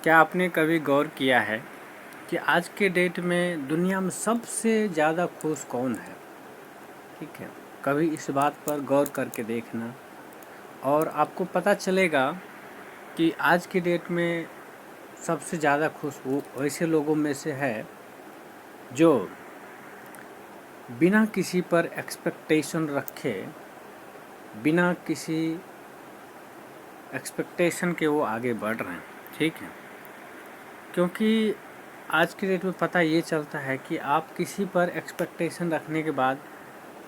क्या आपने कभी गौर किया है कि आज के डेट में दुनिया में सबसे ज़्यादा खुश कौन है? ठीक है, कभी इस बात पर गौर करके देखना और आपको पता चलेगा कि आज की डेट में सबसे ज़्यादा खुश वो वैसे लोगों में से है जो बिना किसी पर एक्सपेक्टेशन रखे, बिना किसी एक्सपेक्टेशन के वो आगे बढ़ रहे हैं। ठीक है, क्योंकि आज की डेट में पता ये चलता है कि आप किसी पर एक्सपेक्टेशन रखने के बाद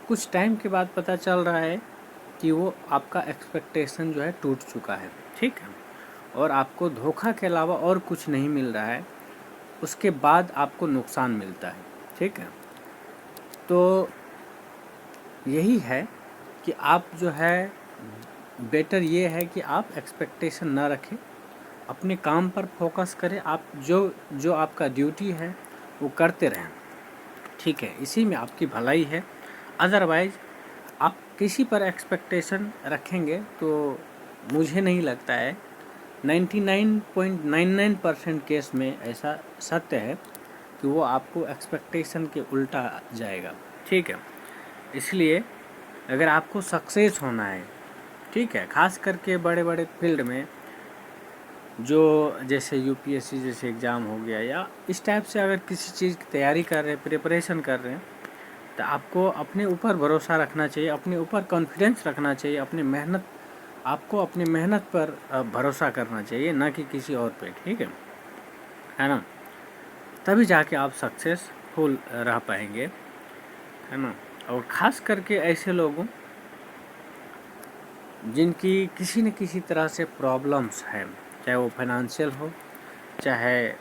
कुछ टाइम के बाद पता चल रहा है कि वो आपका एक्सपेक्टेशन जो है टूट चुका है। ठीक है, और आपको धोखा के अलावा और कुछ नहीं मिल रहा है, उसके बाद आपको नुकसान मिलता है। ठीक है, तो यही है कि आप जो है बेटर ये है कि आप एक्सपेक्टेशन ना रखें, अपने काम पर फोकस करें, आप जो जो आपका ड्यूटी है वो करते रहें। ठीक है, इसी में आपकी भलाई है। अदरवाइज़ आप किसी पर एक्सपेक्टेशन रखेंगे तो मुझे नहीं लगता है, 99.99% केस में ऐसा सत्य है कि वो आपको एक्सपेक्टेशन के उल्टा जाएगा। ठीक है, इसलिए अगर आपको सक्सेस होना है, ठीक है, खास करके बड़े बड़े फील्ड में जो जैसे यूपीएससी जैसे एग्ज़ाम हो गया या इस टाइप से अगर किसी चीज़ की तैयारी कर रहे हैं, प्रिपरेशन कर रहे हैं, तो आपको अपने ऊपर भरोसा रखना चाहिए, अपने ऊपर कॉन्फिडेंस रखना चाहिए, आपको अपनी मेहनत पर भरोसा करना चाहिए, ना कि किसी और पे। ठीक है ना? तभी जाके आप सक्सेसफुल रह पाएंगे, है ना? और ख़ास करके ऐसे लोगों जिनकी किसी न किसी तरह से प्रॉब्लम्स हैं, चाहे वो फाइनेंशियल हो, चाहे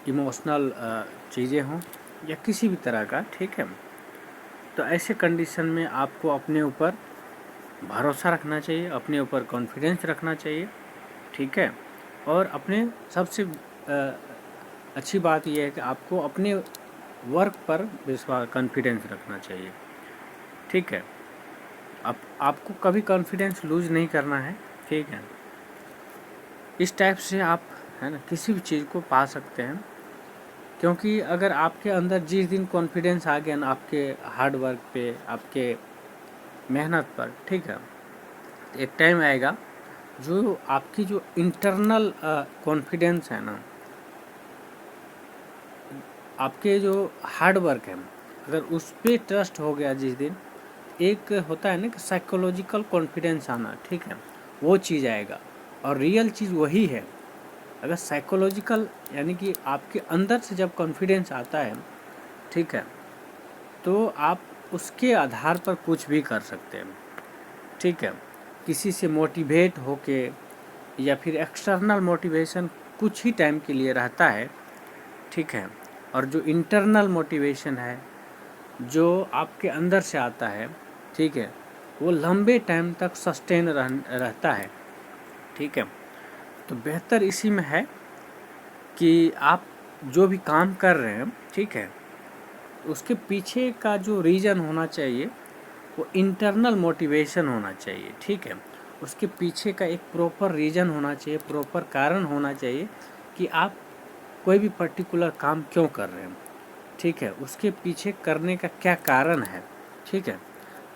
इमोशनल चीज़ें हों या किसी भी तरह का। ठीक है, तो ऐसे कंडीशन में आपको अपने ऊपर भरोसा रखना चाहिए, अपने ऊपर कॉन्फिडेंस रखना चाहिए। ठीक है, और अपने सबसे अच्छी बात यह है कि आपको अपने वर्क पर विश्वास कॉन्फिडेंस रखना चाहिए। ठीक है, आपको कभी कॉन्फिडेंस लूज़ नहीं करना है। ठीक है, इस टाइप से आप, है ना, किसी भी चीज़ को पा सकते हैं। क्योंकि अगर आपके अंदर जिस दिन कॉन्फिडेंस आ गया ना आपके हार्ड वर्क पे, आपके मेहनत पर, ठीक है, एक टाइम आएगा जो आपकी जो इंटरनल कॉन्फिडेंस है ना, आपके जो हार्ड वर्क है, अगर उस पर ट्रस्ट हो गया जिस दिन, एक होता है ना कि साइकोलॉजिकल कॉन्फिडेंस आना, ठीक है, वो चीज़ आएगा। और रियल चीज़ वही है। अगर साइकोलॉजिकल यानी कि आपके अंदर से जब कॉन्फिडेंस आता है, ठीक है, तो आप उसके आधार पर कुछ भी कर सकते हैं। ठीक है, किसी से मोटिवेट होके या फिर एक्सटर्नल मोटिवेशन कुछ ही टाइम के लिए रहता है। ठीक है, और जो इंटरनल मोटिवेशन है, जो आपके अंदर से आता है, ठीक है, वो लंबे टाइम तक सस्टेन रहता है। ठीक है, तो बेहतर इसी में है कि आप जो भी काम कर रहे हैं, ठीक है, उसके पीछे का जो रीज़न होना चाहिए वो इंटरनल मोटिवेशन होना चाहिए। ठीक है, उसके पीछे का एक प्रॉपर रीज़न होना चाहिए, प्रॉपर कारण होना चाहिए कि आप कोई भी पर्टिकुलर काम क्यों कर रहे हैं। ठीक है, उसके पीछे करने का क्या कारण है। ठीक है,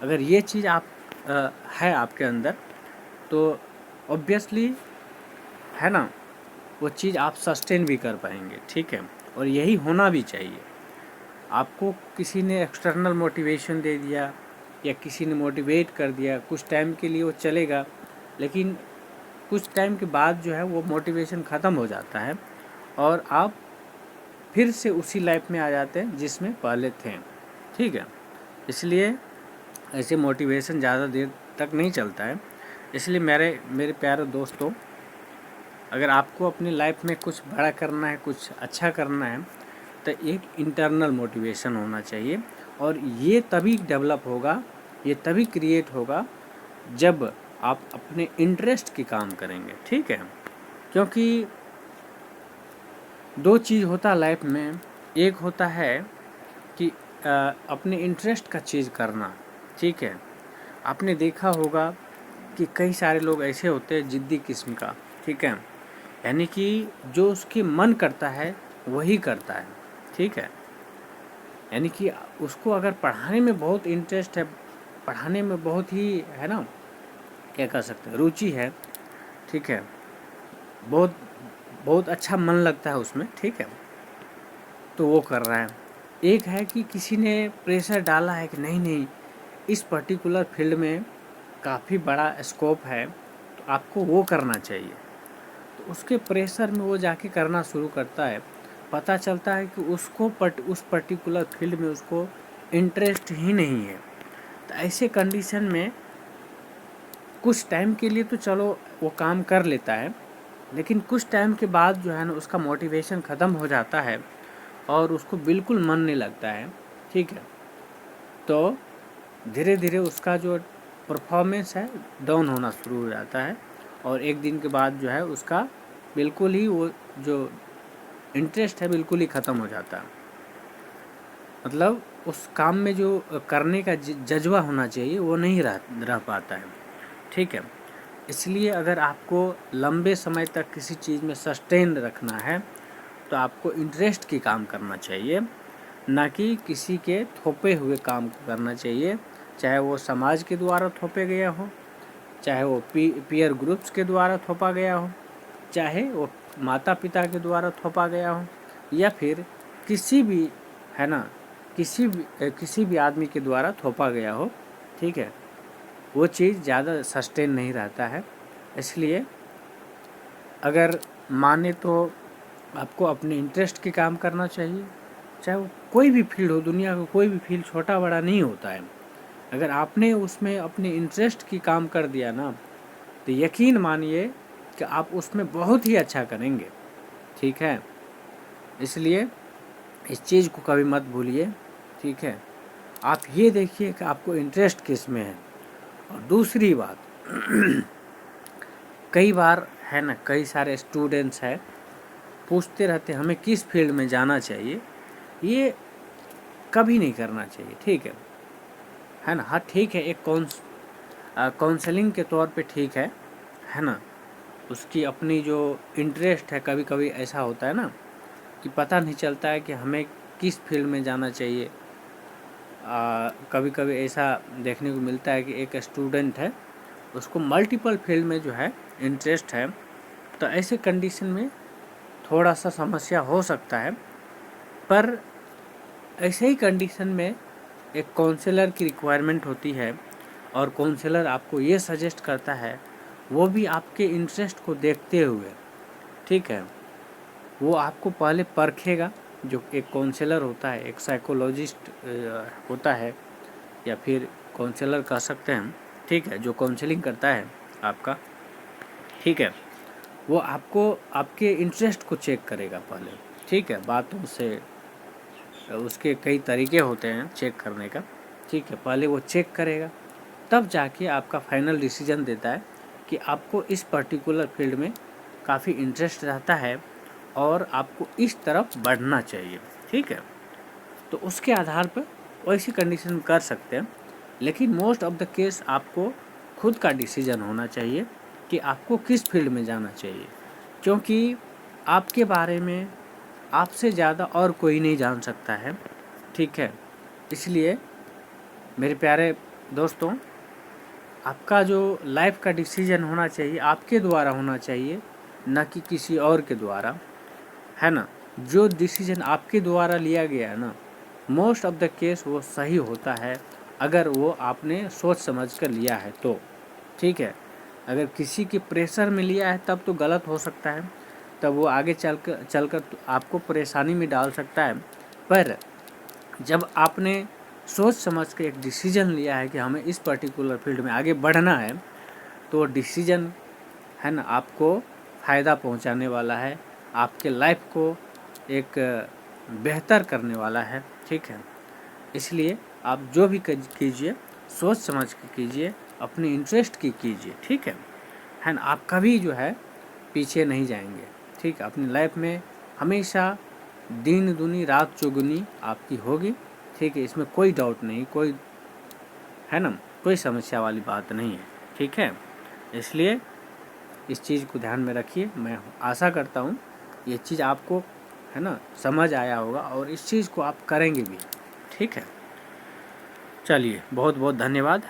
अगर ये चीज़ है आपके अंदर, तो ऑब्वियसली, है ना, वो चीज़ आप सस्टेन भी कर पाएंगे। ठीक है, और यही होना भी चाहिए। आपको किसी ने एक्सटर्नल मोटिवेशन दे दिया या किसी ने मोटिवेट कर दिया, कुछ टाइम के लिए वो चलेगा, लेकिन कुछ टाइम के बाद जो है वो मोटिवेशन ख़त्म हो जाता है और आप फिर से उसी लाइफ में आ जाते हैं जिसमें पहले थे। ठीक है, इसलिए ऐसे मोटिवेशन ज़्यादा देर तक नहीं चलता है। इसलिए मेरे प्यारे दोस्तों, अगर आपको अपनी लाइफ में कुछ बड़ा करना है, कुछ अच्छा करना है, तो एक इंटरनल मोटिवेशन होना चाहिए। और ये तभी डेवलप होगा, ये तभी क्रिएट होगा जब आप अपने इंटरेस्ट की काम करेंगे। ठीक है, क्योंकि दो चीज़ होता लाइफ में, एक होता है कि अपने इंटरेस्ट का चीज़ करना। ठीक है, आपने देखा होगा कि कई सारे लोग ऐसे होते हैं जिद्दी किस्म का, ठीक है, यानी कि जो उसके मन करता है वही करता है, ठीक है। यानी कि उसको अगर पढ़ाने में बहुत इंटरेस्ट है, पढ़ाने में बहुत ही है ना, क्या कह सकते हैं, रुचि है, ठीक है, बहुत बहुत अच्छा मन लगता है उसमें, ठीक है, तो वो कर रहा है। एक है कि किसी ने प्रेशर डाला है कि नहीं नहीं इस पर्टिकुलर फील्ड में काफ़ी बड़ा स्कोप है, तो आपको वो करना चाहिए, तो उसके प्रेशर में वो जाके करना शुरू करता है। पता चलता है कि उसको उस पर्टिकुलर फील्ड में उसको इंटरेस्ट ही नहीं है। तो ऐसे कंडीशन में कुछ टाइम के लिए तो चलो वो काम कर लेता है, लेकिन कुछ टाइम के बाद जो है ना उसका मोटिवेशन ख़त्म हो जाता है और उसको बिल्कुल मन नहीं लगता है, ठीक है। तो धीरे धीरे उसका जो परफॉर्मेंस है डाउन होना शुरू हो जाता है और एक दिन के बाद जो है उसका बिल्कुल ही वो जो इंटरेस्ट है बिल्कुल ही ख़त्म हो जाता है। मतलब उस काम में जो करने का जज्बा होना चाहिए वो नहीं रह पाता है, ठीक है। इसलिए अगर आपको लंबे समय तक किसी चीज़ में सस्टेन रखना है तो आपको इंटरेस्ट की काम करना चाहिए, ना कि किसी के थोपे हुए काम को करना चाहिए, चाहे वो समाज के द्वारा थोपे गया हो, चाहे वो पीयर ग्रुप्स के द्वारा थोपा गया हो, चाहे वो माता पिता के द्वारा थोपा गया हो, या फिर किसी भी है ना किसी भी आदमी के द्वारा थोपा गया हो, ठीक है, वो चीज़ ज़्यादा सस्टेन नहीं रहता है। इसलिए अगर माने तो आपको अपने इंटरेस्ट के काम करना चाहिए, चाहे वो कोई भी फील्ड हो, दुनिया का कोई भी फील्ड छोटा बड़ा नहीं होता है। अगर आपने उसमें अपने इंटरेस्ट की काम कर दिया ना तो यकीन मानिए कि आप उसमें बहुत ही अच्छा करेंगे, ठीक है। इसलिए इस चीज़ को कभी मत भूलिए, ठीक है। आप ये देखिए कि आपको इंटरेस्ट किस में है। और दूसरी बात कई बार है ना कई सारे स्टूडेंट्स हैं पूछते रहते हैं हमें किस फील्ड में जाना चाहिए, ये कभी नहीं करना चाहिए, ठीक है ना। हाँ ठीक है, एक काउंसलिंग के तौर पे ठीक है ना, उसकी अपनी जो इंटरेस्ट है, कभी कभी ऐसा होता है ना कि पता नहीं चलता है कि हमें किस फील्ड में जाना चाहिए। कभी कभी ऐसा देखने को मिलता है कि एक स्टूडेंट है उसको मल्टीपल फील्ड में जो है इंटरेस्ट है, तो ऐसे कंडीशन में थोड़ा सा समस्या हो सकता है। पर ऐसे ही कंडीशन में एक काउंसलर की रिक्वायरमेंट होती है और काउंसलर आपको ये सजेस्ट करता है, वो भी आपके इंटरेस्ट को देखते हुए, ठीक है। वो आपको पहले परखेगा, जो एक काउंसलर होता है, एक साइकोलॉजिस्ट होता है या फिर काउंसलर कह सकते हैं, ठीक है, जो काउंसलिंग करता है आपका, ठीक है। वो आपको आपके इंटरेस्ट को चेक करेगा पहले, ठीक है। बातों से उसके कई तरीके होते हैं चेक करने का, ठीक है। पहले वो चेक करेगा तब जाके आपका फाइनल डिसीजन देता है कि आपको इस पर्टिकुलर फील्ड में काफ़ी इंटरेस्ट रहता है और आपको इस तरफ बढ़ना चाहिए, ठीक है। तो उसके आधार पर वैसी कंडीशन कर सकते हैं, लेकिन मोस्ट ऑफ द केस आपको खुद का डिसीजन होना चाहिए कि आपको किस फील्ड में जाना चाहिए, क्योंकि आपके बारे में आपसे ज़्यादा और कोई नहीं जान सकता है, ठीक है। इसलिए मेरे प्यारे दोस्तों, आपका जो लाइफ का डिसीजन होना चाहिए आपके द्वारा होना चाहिए, न कि किसी और के द्वारा, है ना। जो डिसीजन आपके द्वारा लिया गया है ना, मोस्ट ऑफ द केस वो सही होता है अगर वो आपने सोच समझ कर लिया है तो, ठीक है। अगर किसी के प्रेशर में लिया है तब तो गलत हो सकता है, तब वो आगे चलकर तो आपको परेशानी में डाल सकता है। पर जब आपने सोच समझ के एक डिसीजन लिया है कि हमें इस पर्टिकुलर फील्ड में आगे बढ़ना है, तो डिसीजन है ना आपको फ़ायदा पहुंचाने वाला है, आपके लाइफ को एक बेहतर करने वाला है, ठीक है। इसलिए आप जो भी कीजिए सोच समझ के कीजिए, अपने इंटरेस्ट की कीजिए, ठीक है ना। आप कभी जो है पीछे नहीं जाएंगे, ठीक है। अपनी लाइफ में हमेशा दिन दूनी रात चौगुनी आपकी होगी, ठीक है। इसमें कोई डाउट नहीं, कोई है ना कोई समस्या वाली बात नहीं है, ठीक है। इसलिए इस चीज़ को ध्यान में रखिए। मैं आशा करता हूँ ये चीज़ आपको है ना समझ आया होगा और इस चीज़ को आप करेंगे भी। ठीक है, चलिए बहुत बहुत धन्यवाद।